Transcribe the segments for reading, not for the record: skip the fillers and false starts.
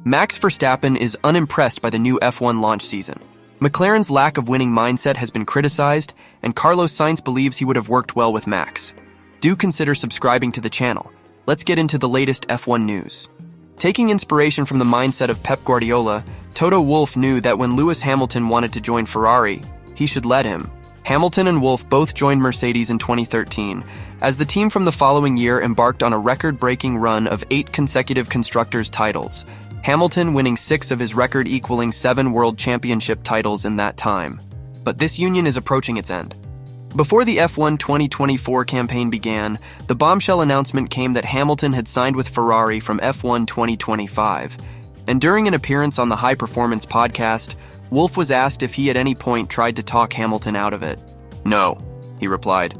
Max Verstappen is unimpressed by the new F1 launch season. McLaren's lack of winning mindset has been criticized, and Carlos Sainz believes he would have worked well with Max. Do consider subscribing to the channel. Let's get into the latest F1 news. Taking inspiration from the mindset of Pep Guardiola, Toto Wolff knew that when Lewis Hamilton wanted to join Ferrari, he should let him. Hamilton and Wolff both joined Mercedes in 2013, as the team from the following year embarked on a record-breaking run of 8 consecutive constructors' titles, Hamilton winning 6 of his record equaling 7 world championship titles in that time. But this union is approaching its end. Before the F1 2024 campaign began, the bombshell announcement came that Hamilton had signed with Ferrari from F1 2025, and during an appearance on the High Performance podcast, Wolff was asked if he at any point tried to talk Hamilton out of it. "No," he replied.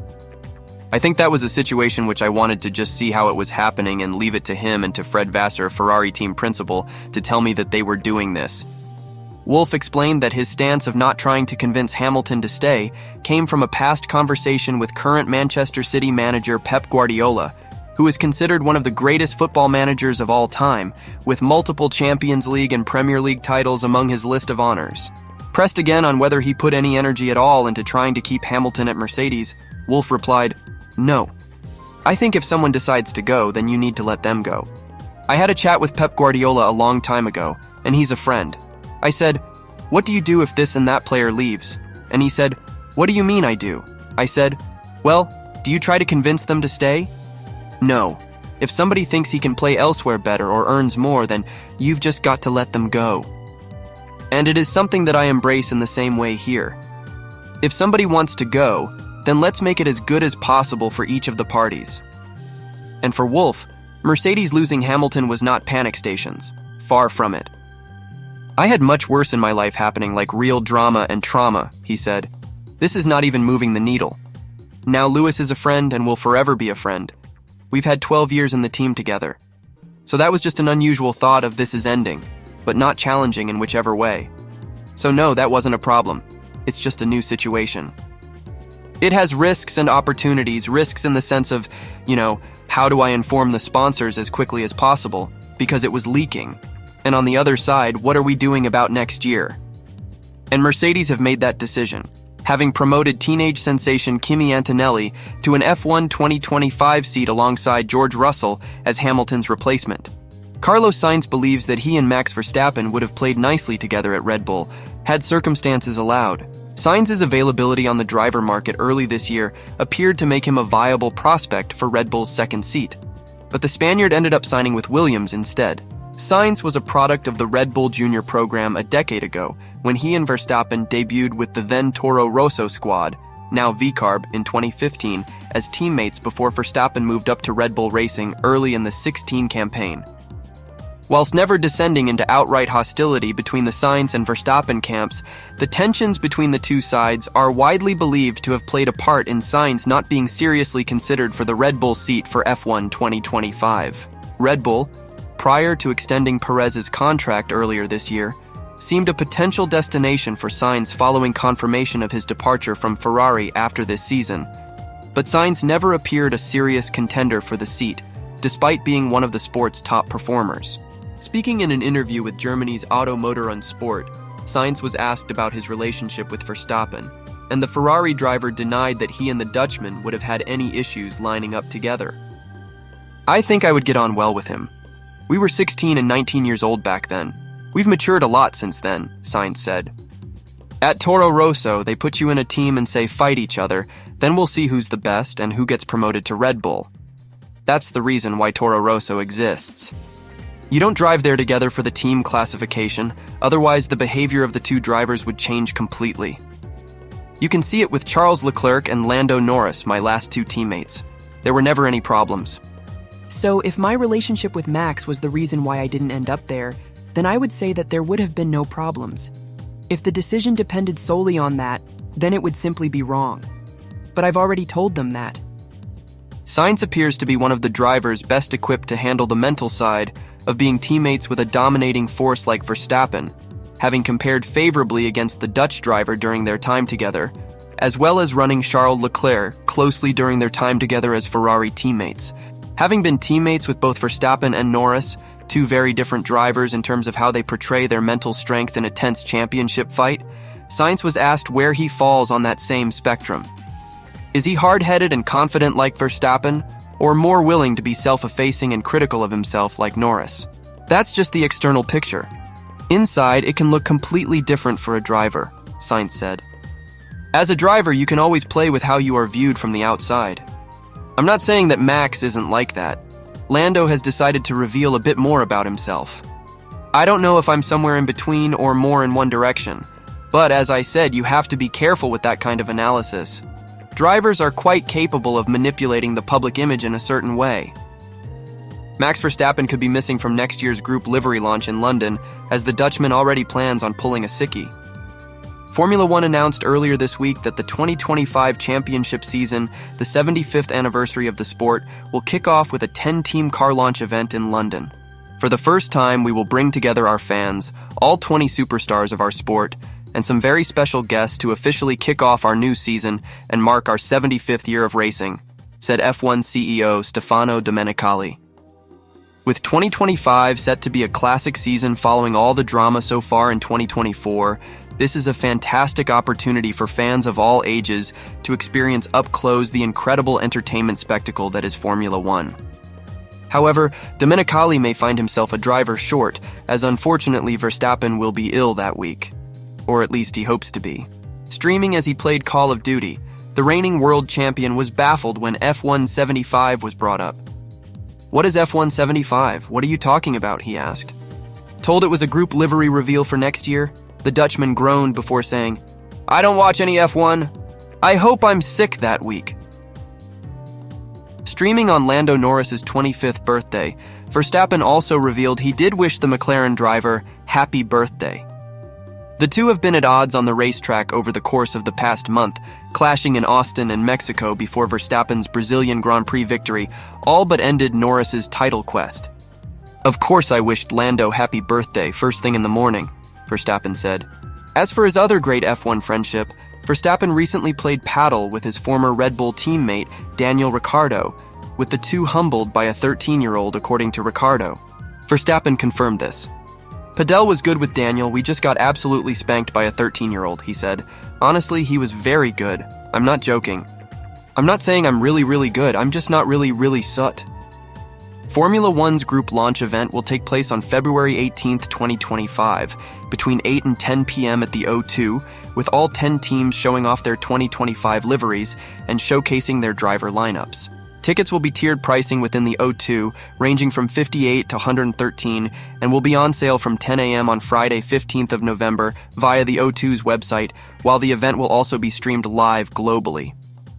"I think that was a situation which I wanted to just see how it was happening and leave it to him and to Fred Vasseur, Ferrari team principal, to tell me that they were doing this." Wolff explained that his stance of not trying to convince Hamilton to stay came from a past conversation with current Manchester City manager Pep Guardiola, who is considered one of the greatest football managers of all time, with multiple Champions League and Premier League titles among his list of honors. Pressed again on whether he put any energy at all into trying to keep Hamilton at Mercedes, Wolff replied, "No. I think if someone decides to go, then you need to let them go. I had a chat with Pep Guardiola a long time ago, and he's a friend. I said, 'What do you do if this and that player leaves?' And he said, 'What do you mean I do?' I said, 'Well, do you try to convince them to stay?' No. If somebody thinks he can play elsewhere better or earns more, then you've just got to let them go. And it is something that I embrace in the same way here. If somebody wants to go, then let's make it as good as possible for each of the parties." And for Wolff, Mercedes losing Hamilton was not panic stations. Far from it. "I had much worse in my life happening, like real drama and trauma," he said. "This is not even moving the needle. Now Lewis is a friend and will forever be a friend. We've had 12 years in the team together. So that was just an unusual thought of this is ending, but not challenging in whichever way. So no, that wasn't a problem. It's just a new situation. It has risks and opportunities, risks in the sense of, how do I inform the sponsors as quickly as possible, because it was leaking. And on the other side, what are we doing about next year?" And Mercedes have made that decision, having promoted teenage sensation Kimi Antonelli to an F1 2025 seat alongside George Russell as Hamilton's replacement. Carlos Sainz believes that he and Max Verstappen would have played nicely together at Red Bull, had circumstances allowed. Sainz's availability on the driver market early this year appeared to make him a viable prospect for Red Bull's second seat, but the Spaniard ended up signing with Williams instead. Sainz was a product of the Red Bull Junior program a decade ago, when he and Verstappen debuted with the then Toro Rosso squad, now VCARB, in 2015, as teammates before Verstappen moved up to Red Bull Racing early in the 16 campaign. Whilst never descending into outright hostility between the Sainz and Verstappen camps, the tensions between the two sides are widely believed to have played a part in Sainz not being seriously considered for the Red Bull seat for F1 2025. Red Bull, prior to extending Perez's contract earlier this year, seemed a potential destination for Sainz following confirmation of his departure from Ferrari after this season. But Sainz never appeared a serious contender for the seat, despite being one of the sport's top performers. Speaking in an interview with Germany's Auto Motor und Sport, Sainz was asked about his relationship with Verstappen, and the Ferrari driver denied that he and the Dutchman would have had any issues lining up together. "I think I would get on well with him. We were 16 and 19 years old back then. We've matured a lot since then," Sainz said. "At Toro Rosso, they put you in a team and say fight each other, then we'll see who's the best and who gets promoted to Red Bull. That's the reason why Toro Rosso exists. You don't drive there together for the team classification, otherwise the behavior of the two drivers would change completely. You can see it with Charles Leclerc and Lando Norris, my last 2 teammates. There were never any problems." So if my relationship with Max was the reason why I didn't end up there, then I would say that there would have been no problems. If the decision depended solely on that, then it would simply be wrong. But I've already told them that. Sainz appears to be one of the drivers best equipped to handle the mental side of being teammates with a dominating force like Verstappen, having compared favorably against the Dutch driver during their time together, as well as running Charles Leclerc closely during their time together as Ferrari teammates. Having been teammates with both Verstappen and Norris, two very different drivers in terms of how they portray their mental strength in a tense championship fight, Sainz was asked where he falls on that same spectrum. Is he hard-headed and confident like Verstappen, or more willing to be self-effacing and critical of himself like Norris? That's just the external picture. Inside, it can look completely different for a driver, Sainz said. As a driver, you can always play with how you are viewed from the outside. I'm not saying that Max isn't like that. Lando has decided to reveal a bit more about himself. I don't know if I'm somewhere in between or more in one direction, but as I said, you have to be careful with that kind of analysis. Drivers are quite capable of manipulating the public image in a certain way. Max Verstappen could be missing from next year's group livery launch in London, as the Dutchman already plans on pulling a sickie. Formula One announced earlier this week that the 2025 championship season, the 75th anniversary of the sport, will kick off with a 10-team car launch event in London. For the first time, we will bring together our fans, all 20 superstars of our sport, and some very special guests to officially kick off our new season and mark our 75th year of racing, said F1 CEO Stefano Domenicali. With 2025 set to be a classic season following all the drama so far in 2024, this is a fantastic opportunity for fans of all ages to experience up close the incredible entertainment spectacle that is Formula One. However, Domenicali may find himself a driver short, as unfortunately Verstappen will be ill that week. Or at least he hopes to be. Streaming as he played Call of Duty, the reigning world champion was baffled when F1 75 was brought up. "What is F1 75? What are you talking about?" he asked. Told it was a group livery reveal for next year, the Dutchman groaned before saying, "I don't watch any F1. I hope I'm sick that week." Streaming on Lando Norris's 25th birthday, Verstappen also revealed he did wish the McLaren driver happy birthday. The two have been at odds on the racetrack over the course of the past month, clashing in Austin and Mexico before Verstappen's Brazilian Grand Prix victory all but ended Norris's title quest. "Of course I wished Lando happy birthday first thing in the morning," Verstappen said. As for his other great F1 friendship, Verstappen recently played paddle with his former Red Bull teammate Daniel Ricciardo, with the two humbled by a 13-year-old according to Ricciardo. Verstappen confirmed this. "Padel was good with Daniel, we just got absolutely spanked by a 13-year-old, he said. "Honestly, he was very good. I'm not joking. I'm not saying I'm really good, I'm just not really soot." Formula One's group launch event will take place on February 18th, 2025, between 8 and 10 p.m. at the O2, with all 10 teams showing off their 2025 liveries and showcasing their driver lineups. Tickets will be tiered pricing within the O2, ranging from $58 to $113, and will be on sale from 10 a.m. on Friday, 15th of November, via the O2's website, while the event will also be streamed live globally.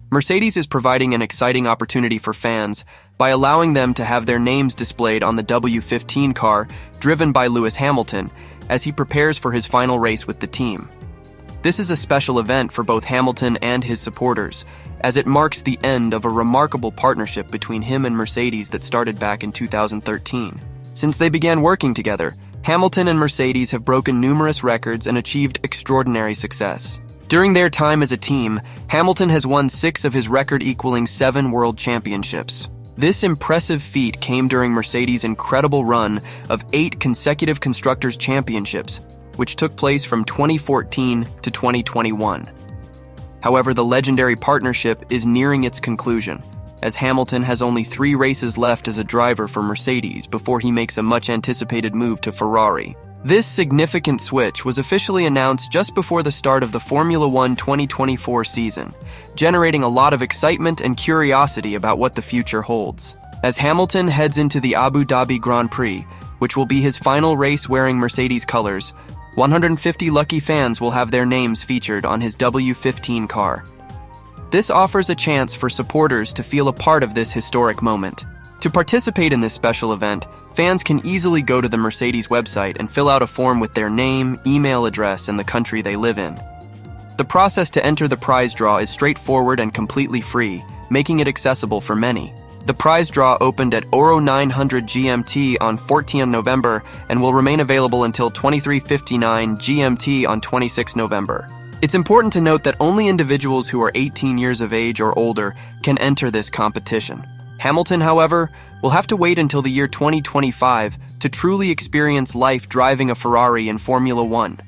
Mercedes is providing an exciting opportunity for fans by allowing them to have their names displayed on the W15 car driven by Lewis Hamilton as he prepares for his final race with the team. This is a special event for both Hamilton and his supporters, as it marks the end of a remarkable partnership between him and Mercedes that started back in 2013. Since they began working together, Hamilton and Mercedes have broken numerous records and achieved extraordinary success. During their time as a team, Hamilton has won 6 of his record-equaling 7 world championships. This impressive feat came during Mercedes' incredible run of 8 consecutive Constructors' Championships, which took place from 2014 to 2021. However, the legendary partnership is nearing its conclusion, as Hamilton has only 3 races left as a driver for Mercedes before he makes a much-anticipated move to Ferrari. This significant switch was officially announced just before the start of the Formula One 2024 season, generating a lot of excitement and curiosity about what the future holds. As Hamilton heads into the Abu Dhabi Grand Prix, which will be his final race wearing Mercedes colors, 150 lucky fans will have their names featured on his W15 car. This offers a chance for supporters to feel a part of this historic moment. To participate in this special event, fans can easily go to the Mercedes website and fill out a form with their name, email address, and the country they live in. The process to enter the prize draw is straightforward and completely free, making it accessible for many. The prize draw opened at Oro 900 GMT on 14 November and will remain available until 23:59 GMT on 26 November. It's important to note that only individuals who are 18 years of age or older can enter this competition. Hamilton, however, We'll have to wait until the year 2025 to truly experience life driving a Ferrari in Formula One.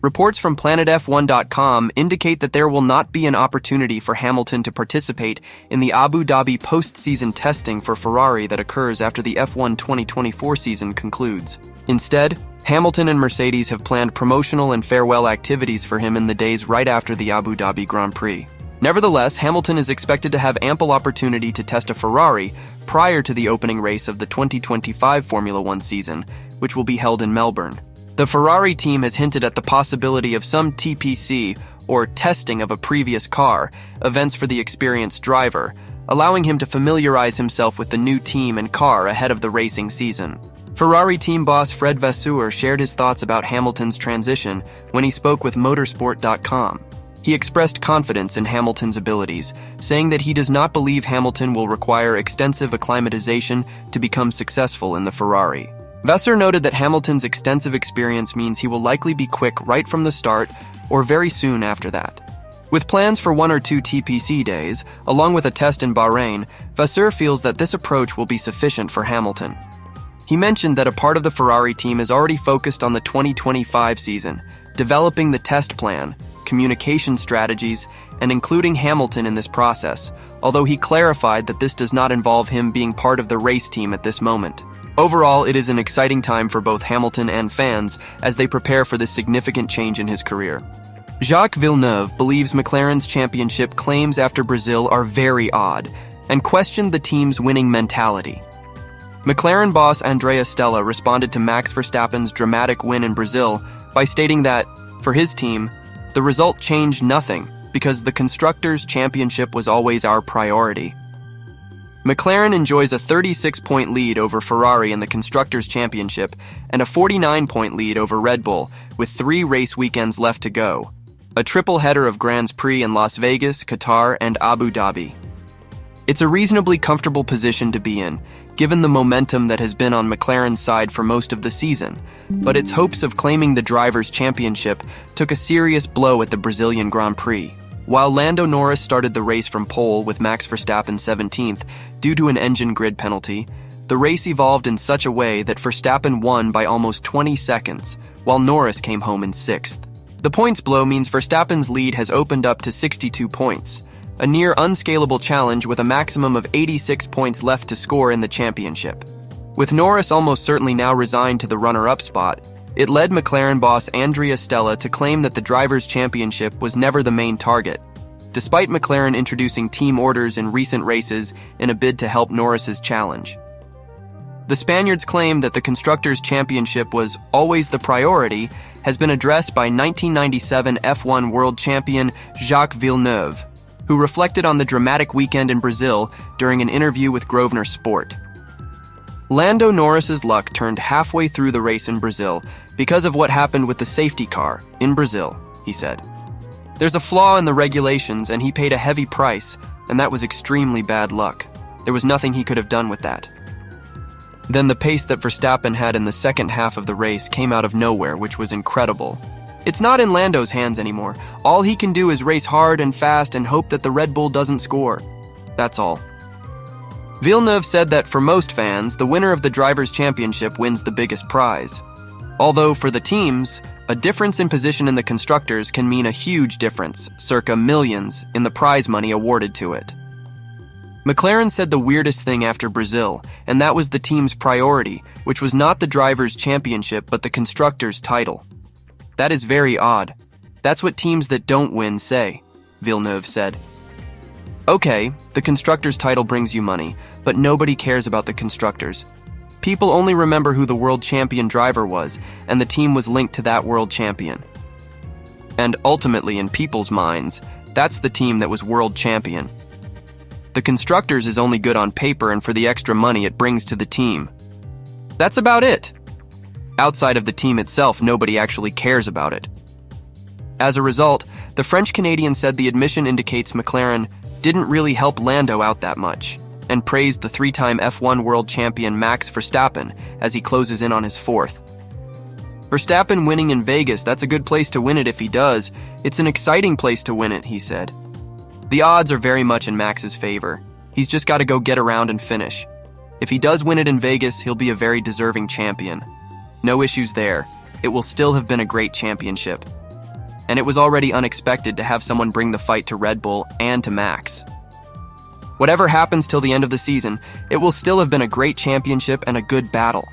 Reports from PlanetF1.com indicate that there will not be an opportunity for Hamilton to participate in the Abu Dhabi post-season testing for Ferrari that occurs after the F1 2024 season concludes. Instead, Hamilton and Mercedes have planned promotional and farewell activities for him in the days right after the Abu Dhabi Grand Prix. Nevertheless, Hamilton is expected to have ample opportunity to test a Ferrari prior to the opening race of the 2025 Formula One season, which will be held in Melbourne. The Ferrari team has hinted at the possibility of some TPC, or testing of a previous car, events for the experienced driver, allowing him to familiarize himself with the new team and car ahead of the racing season. Ferrari team boss Fred Vasseur shared his thoughts about Hamilton's transition when he spoke with Motorsport.com. He expressed confidence in Hamilton's abilities, saying that he does not believe Hamilton will require extensive acclimatization to become successful in the Ferrari. Vasseur noted that Hamilton's extensive experience means he will likely be quick right from the start or very soon after that. With plans for 1 or 2 TPC days, along with a test in Bahrain, Vasseur feels that this approach will be sufficient for Hamilton. He mentioned that a part of the Ferrari team is already focused on the 2025 season, developing the test plan, communication strategies, and including Hamilton in this process, although he clarified that this does not involve him being part of the race team at this moment. Overall, it is an exciting time for both Hamilton and fans as they prepare for this significant change in his career. Jacques Villeneuve believes McLaren's championship claims after Brazil are very odd and questioned the team's winning mentality. McLaren boss Andrea Stella responded to Max Verstappen's dramatic win in Brazil by stating that, for his team, the result changed nothing because the Constructors' Championship was always our priority. McLaren enjoys a 36-point lead over Ferrari in the Constructors' Championship and a 49-point lead over Red Bull, with 3 race weekends left to go. A triple header of Grand Prix in Las Vegas, Qatar, and Abu Dhabi. It's a reasonably comfortable position to be in, given the momentum that has been on McLaren's side for most of the season, but its hopes of claiming the Drivers' Championship took a serious blow at the Brazilian Grand Prix. While Lando Norris started the race from pole with Max Verstappen 17th due to an engine grid penalty, the race evolved in such a way that Verstappen won by almost 20 seconds, while Norris came home in 6th. The points blow means Verstappen's lead has opened up to 62 points, a near unscalable challenge with a maximum of 86 points left to score in the championship. With Norris almost certainly now resigned to the runner-up spot, it led McLaren boss Andrea Stella to claim that the Drivers' Championship was never the main target, despite McLaren introducing team orders in recent races in a bid to help Norris's challenge. The Spaniards' claim that the Constructors' Championship was always the priority has been addressed by 1997 F1 world champion Jacques Villeneuve, who reflected on the dramatic weekend in Brazil during an interview with Grosvenor Sport. Lando Norris's luck turned halfway through the race in Brazil because of what happened with the safety car in Brazil, he said. There's a flaw in the regulations and he paid a heavy price, and that was extremely bad luck. There was nothing he could have done with that. Then the pace that Verstappen had in the second half of the race came out of nowhere, which was incredible. It's not in Lando's hands anymore. All he can do is race hard and fast and hope that the Red Bull doesn't score. That's all. Villeneuve said that for most fans, the winner of the Drivers' Championship wins the biggest prize. Although for the teams, a difference in position in the Constructors can mean a huge difference, circa millions, in the prize money awarded to it. McLaren said the weirdest thing after Brazil, and that was the team's priority, which was not the Drivers' Championship but the Constructors' title. That is very odd. That's what teams that don't win say, Villeneuve said. Okay, the Constructors' title brings you money, but nobody cares about the Constructors. People only remember who the world champion driver was, and the team was linked to that world champion. And ultimately, in people's minds, that's the team that was world champion. The Constructors is only good on paper and for the extra money it brings to the team. That's about it. Outside of the team itself, nobody actually cares about it. As a result, the French-Canadian said the admission indicates McLaren didn't really help Lando out that much, and praised the 3-time F1 world champion Max Verstappen as he closes in on his 4th. Verstappen winning in Vegas, that's a good place to win it if he does. It's an exciting place to win it, he said. The odds are very much in Max's favor. He's just got to go get around and finish. If he does win it in Vegas, he'll be a very deserving champion. No issues there. It will still have been a great championship. And it was already unexpected to have someone bring the fight to Red Bull and to Max. Whatever happens till the end of the season, it will still have been a great championship and a good battle.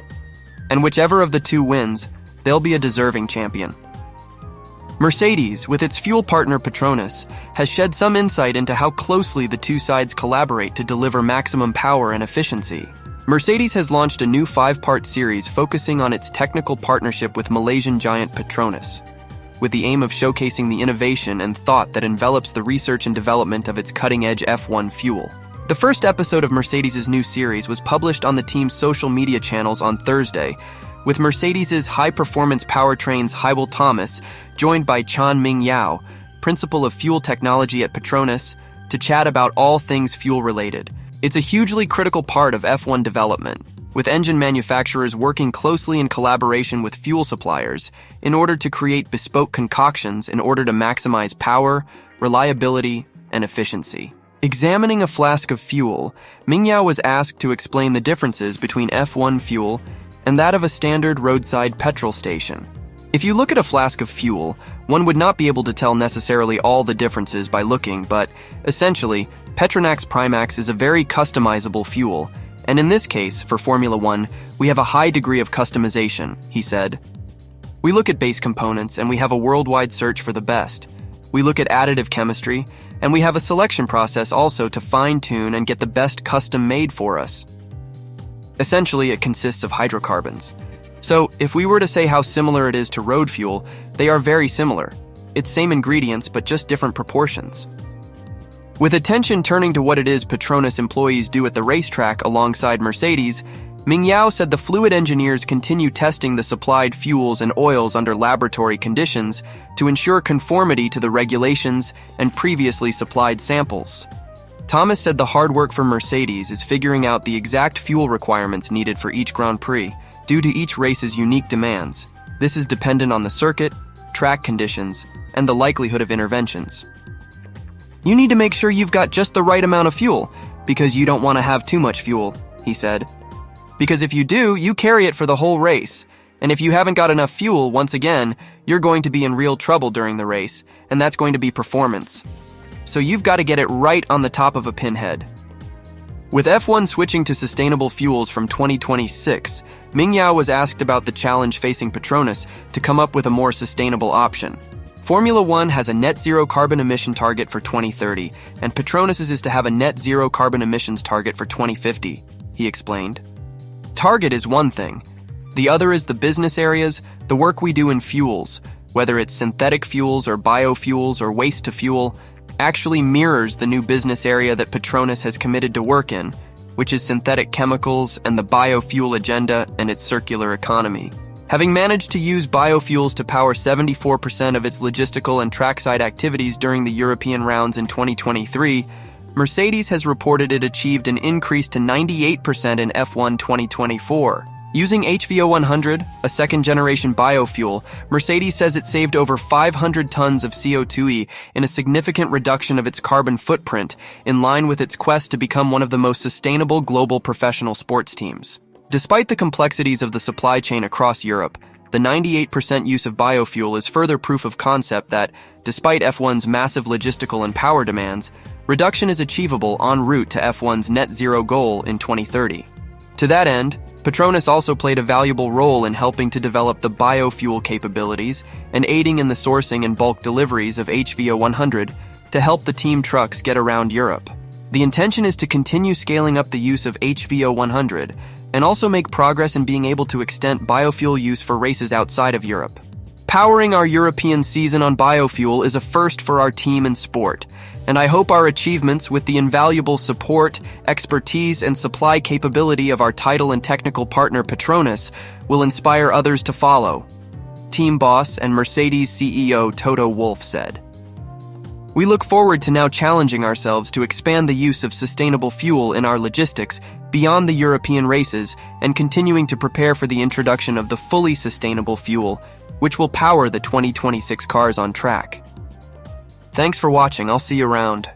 And whichever of the two wins, they'll be a deserving champion. Mercedes, with its fuel partner Petronas, has shed some insight into how closely the two sides collaborate to deliver maximum power and efficiency. Mercedes has launched a new 5-part series focusing on its technical partnership with Malaysian giant Petronas, with the aim of showcasing the innovation and thought that envelops the research and development of its cutting-edge F1 fuel. The first episode of Mercedes' new series was published on the team's social media channels on Thursday, with Mercedes' high-performance powertrains Hywell Thomas joined by Chan Ming Yao, principal of fuel technology at Petronas, to chat about all things fuel-related. It's a hugely critical part of F1 development, with engine manufacturers working closely in collaboration with fuel suppliers in order to create bespoke concoctions in order to maximize power, reliability, and efficiency. Examining a flask of fuel, Mingyao was asked to explain the differences between F1 fuel and that of a standard roadside petrol station. If you look at a flask of fuel, one would not be able to tell necessarily all the differences by looking, but essentially, Petronas Primax is a very customizable fuel, and in this case, for Formula 1, we have a high degree of customization, he said. We look at base components and we have a worldwide search for the best. We look at additive chemistry, and we have a selection process also to fine-tune and get the best custom made for us. Essentially, it consists of hydrocarbons. So, if we were to say how similar it is to road fuel, they are very similar. It's same ingredients, but just different proportions. With attention turning to what it is Petronas employees do at the racetrack alongside Mercedes, Ming Yao said the fluid engineers continue testing the supplied fuels and oils under laboratory conditions to ensure conformity to the regulations and previously supplied samples. Thomas said the hard work for Mercedes is figuring out the exact fuel requirements needed for each Grand Prix due to each race's unique demands. This is dependent on the circuit, track conditions, and the likelihood of interventions. You need to make sure you've got just the right amount of fuel, because you don't want to have too much fuel, he said. Because if you do, you carry it for the whole race. And if you haven't got enough fuel, once again, you're going to be in real trouble during the race, and that's going to be performance. So you've got to get it right on the top of a pinhead. With F1 switching to sustainable fuels from 2026, Ming Yao was asked about the challenge facing Petronas to come up with a more sustainable option. Formula 1 has a net zero carbon emission target for 2030, and Petronas is to have a net zero carbon emissions target for 2050, he explained. Target is one thing. The other is the business areas, the work we do in fuels, whether it's synthetic fuels or biofuels or waste to fuel, actually mirrors the new business area that Petronas has committed to work in, which is synthetic chemicals and the biofuel agenda and its circular economy. Having managed to use biofuels to power 74% of its logistical and trackside activities during the European rounds in 2023, Mercedes has reported it achieved an increase to 98% in F1 2024. Using HVO100, a second-generation biofuel, Mercedes says it saved over 500 tons of CO2e in a significant reduction of its carbon footprint, in line with its quest to become one of the most sustainable global professional sports teams. Despite the complexities of the supply chain across Europe, the 98% use of biofuel is further proof of concept that, despite F1's massive logistical and power demands, reduction is achievable en route to F1's net zero goal in 2030. To that end, Petronas also played a valuable role in helping to develop the biofuel capabilities and aiding in the sourcing and bulk deliveries of HVO100 to help the team trucks get around Europe. The intention is to continue scaling up the use of HVO100 and also make progress in being able to extend biofuel use for races outside of Europe. Powering our European season on biofuel is a first for our team and sport, and I hope our achievements with the invaluable support, expertise, and supply capability of our title and technical partner Petronas will inspire others to follow, team boss and Mercedes CEO TOTO Wolff said. We look forward to now challenging ourselves to expand the use of sustainable fuel in our logistics beyond the European races and continuing to prepare for the introduction of the fully sustainable fuel, which will power the 2026 cars on track. Thanks for watching. I'll see you around.